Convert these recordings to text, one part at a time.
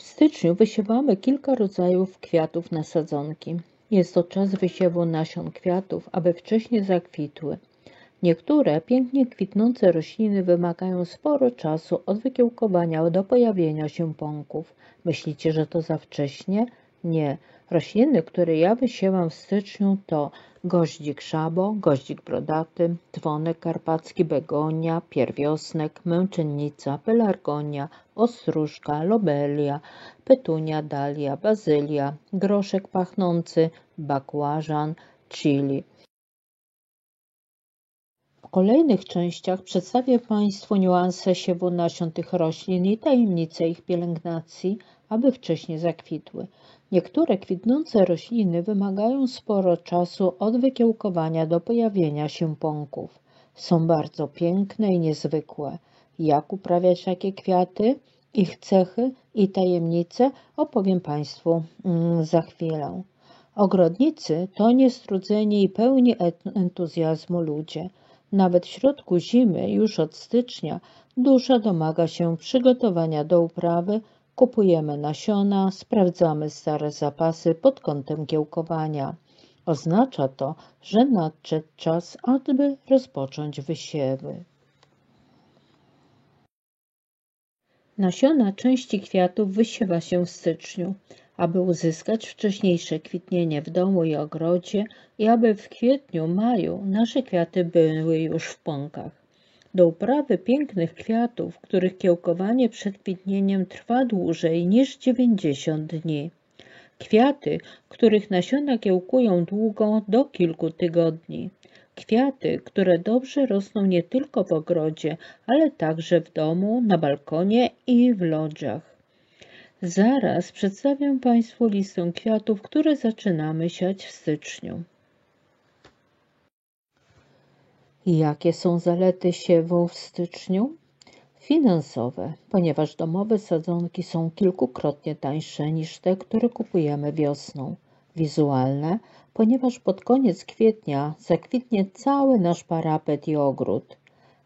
W styczniu wysiewamy kilka rodzajów kwiatów na sadzonki. Jest to czas wysiewu nasion kwiatów, aby wcześniej zakwitły. Niektóre pięknie kwitnące rośliny wymagają sporo czasu od wykiełkowania do pojawienia się pąków. Myślicie, że to za wcześnie? Nie. Rośliny, które ja wysiewam w styczniu, to goździk szabo, goździk brodaty, dzwonek karpacki, begonia, pierwiosnek, męczennica, pelargonia, ostróżka, lobelia, petunia, dalia, bazylia, groszek pachnący, bakłażan, chili. W kolejnych częściach przedstawię Państwu niuanse siewu nasion tych roślin i tajemnice ich pielęgnacji, aby wcześniej zakwitły. Niektóre kwitnące rośliny wymagają sporo czasu od wykiełkowania do pojawienia się pąków. Są bardzo piękne i niezwykłe. Jak uprawiać takie kwiaty, ich cechy i tajemnice opowiem Państwu za chwilę. Ogrodnicy to niestrudzeni i pełni entuzjazmu ludzie. Nawet w środku zimy, już od stycznia, dusza domaga się przygotowania do uprawy, kupujemy nasiona, sprawdzamy stare zapasy pod kątem kiełkowania. Oznacza to, że nadszedł czas, aby rozpocząć wysiewy. Nasiona części kwiatów wysiewa się w styczniu, aby uzyskać wcześniejsze kwitnienie w domu i ogrodzie i aby w kwietniu, maju nasze kwiaty były już w pąkach. Do uprawy pięknych kwiatów, których kiełkowanie przed kwitnieniem trwa dłużej niż 90 dni. Kwiaty, których nasiona kiełkują długo do kilku tygodni. Kwiaty, które dobrze rosną nie tylko w ogrodzie, ale także w domu, na balkonie i w lodżach. Zaraz przedstawię Państwu listę kwiatów, które zaczynamy siać w styczniu. Jakie są zalety siewu w styczniu? Finansowe, ponieważ domowe sadzonki są kilkukrotnie tańsze niż te, które kupujemy wiosną. Wizualne, ponieważ pod koniec kwietnia zakwitnie cały nasz parapet i ogród.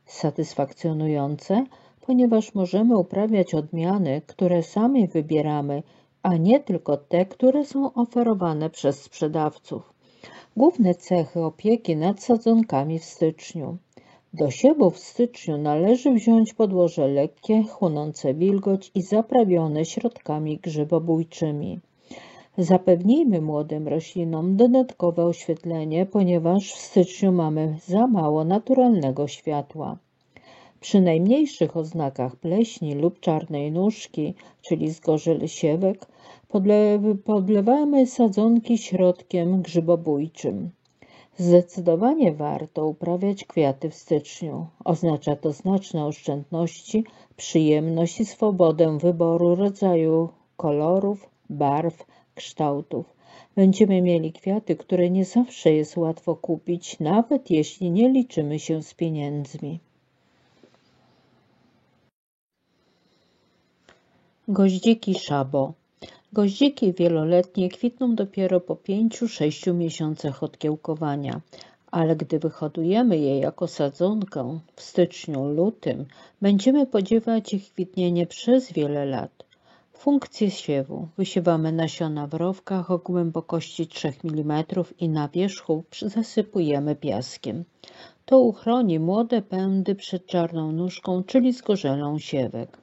Satysfakcjonujące, ponieważ możemy uprawiać odmiany, które sami wybieramy, a nie tylko te, które są oferowane przez sprzedawców. Główne cechy opieki nad sadzonkami w styczniu. Do siewu w styczniu należy wziąć podłoże lekkie, chłonące wilgoć i zaprawione środkami grzybobójczymi. Zapewnijmy młodym roślinom dodatkowe oświetlenie, ponieważ w styczniu mamy za mało naturalnego światła. Przy najmniejszych oznakach pleśni lub czarnej nóżki, czyli zgorzyły siewek, podlewamy sadzonki środkiem grzybobójczym. Zdecydowanie warto uprawiać kwiaty w styczniu. Oznacza to znaczne oszczędności, przyjemność i swobodę wyboru rodzaju kolorów, barw, kształtów. Będziemy mieli kwiaty, które nie zawsze jest łatwo kupić, nawet jeśli nie liczymy się z pieniędzmi. Goździki szabo. Goździki wieloletnie kwitną dopiero po 5-6 miesiącach od kiełkowania, ale gdy wyhodujemy je jako sadzonkę w styczniu, lutym, będziemy podziewać ich kwitnienie przez wiele lat. Funkcje siewu. Wysiewamy nasiona w rowkach o głębokości 3 mm i na wierzchu zasypujemy piaskiem. To uchroni młode pędy przed czarną nóżką, czyli zgorzelą siewek.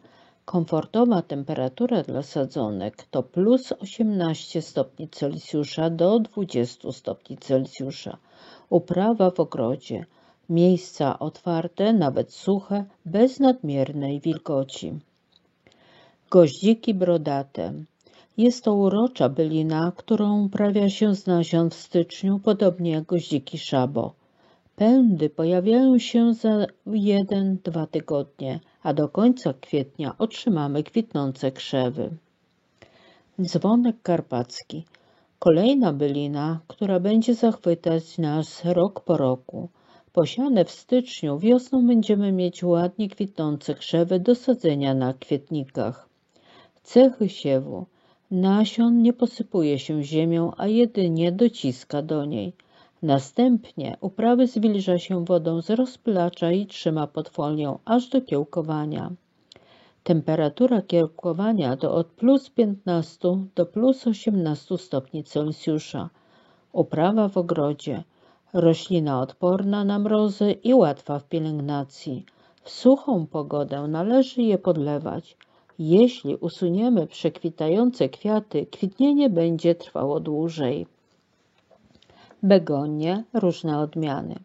Komfortowa temperatura dla sadzonek to plus 18 stopni Celsjusza do 20 stopni Celsjusza. Uprawa w ogrodzie. Miejsca otwarte, nawet suche, bez nadmiernej wilgoci. Goździki brodate. Jest to urocza bylina, którą uprawia się z nasion w styczniu, podobnie jak goździki szabo. Pędy pojawiają się za 1-2 tygodnie, a do końca kwietnia otrzymamy kwitnące krzewy. Dzwonek karpacki. Kolejna bylina, która będzie zachwycać nas rok po roku. Posiane w styczniu, wiosną będziemy mieć ładnie kwitnące krzewy do sadzenia na kwietnikach. Cechy siewu. Nasion nie posypuje się ziemią, a jedynie dociska do niej. Następnie uprawy zwilża się wodą z rozpylacza i trzyma pod folią aż do kiełkowania. Temperatura kiełkowania to od +15 do +18 stopni Celsjusza. Uprawa w ogrodzie. Roślina odporna na mrozy i łatwa w pielęgnacji. W suchą pogodę należy je podlewać. Jeśli usuniemy przekwitające kwiaty, kwitnienie będzie trwało dłużej. Begonie, różne odmiany.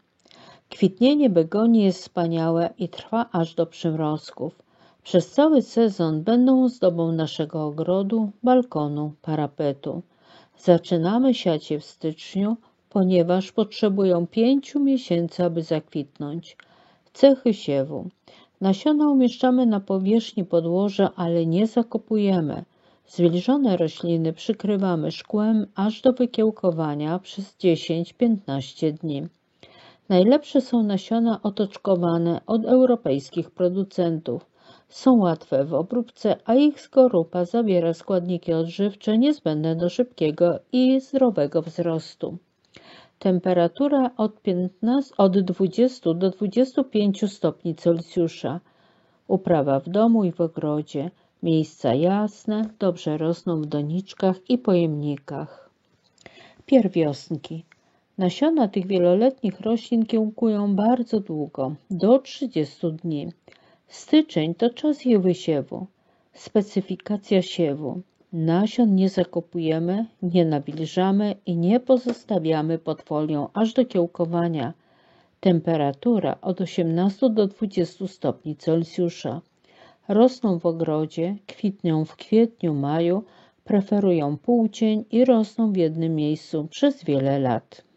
Kwitnienie begonii jest wspaniałe i trwa aż do przymrozków. Przez cały sezon będą ozdobą naszego ogrodu, balkonu, parapetu. Zaczynamy siać je w styczniu, ponieważ potrzebują 5 miesięcy, aby zakwitnąć. Cechy siewu. Nasiona umieszczamy na powierzchni podłoża, ale nie zakopujemy. Zwilżone rośliny przykrywamy szkłem aż do wykiełkowania przez 10-15 dni. Najlepsze są nasiona otoczkowane od europejskich producentów. Są łatwe w obróbce, a ich skorupa zawiera składniki odżywcze niezbędne do szybkiego i zdrowego wzrostu. Temperatura od 20 do 25 stopni Celsjusza. Uprawa w domu i w ogrodzie. Miejsca jasne, dobrze rosną w doniczkach i pojemnikach. Pierwiosnki. Nasiona tych wieloletnich roślin kiełkują bardzo długo, do 30 dni. Styczeń to czas ich wysiewu. Specyfikacja siewu. Nasion nie zakopujemy, nie nawilżamy i nie pozostawiamy pod folią aż do kiełkowania. Temperatura od 18 do 20 stopni Celsjusza. Rosną w ogrodzie, kwitną w kwietniu, maju, preferują półcień i rosną w jednym miejscu przez wiele lat.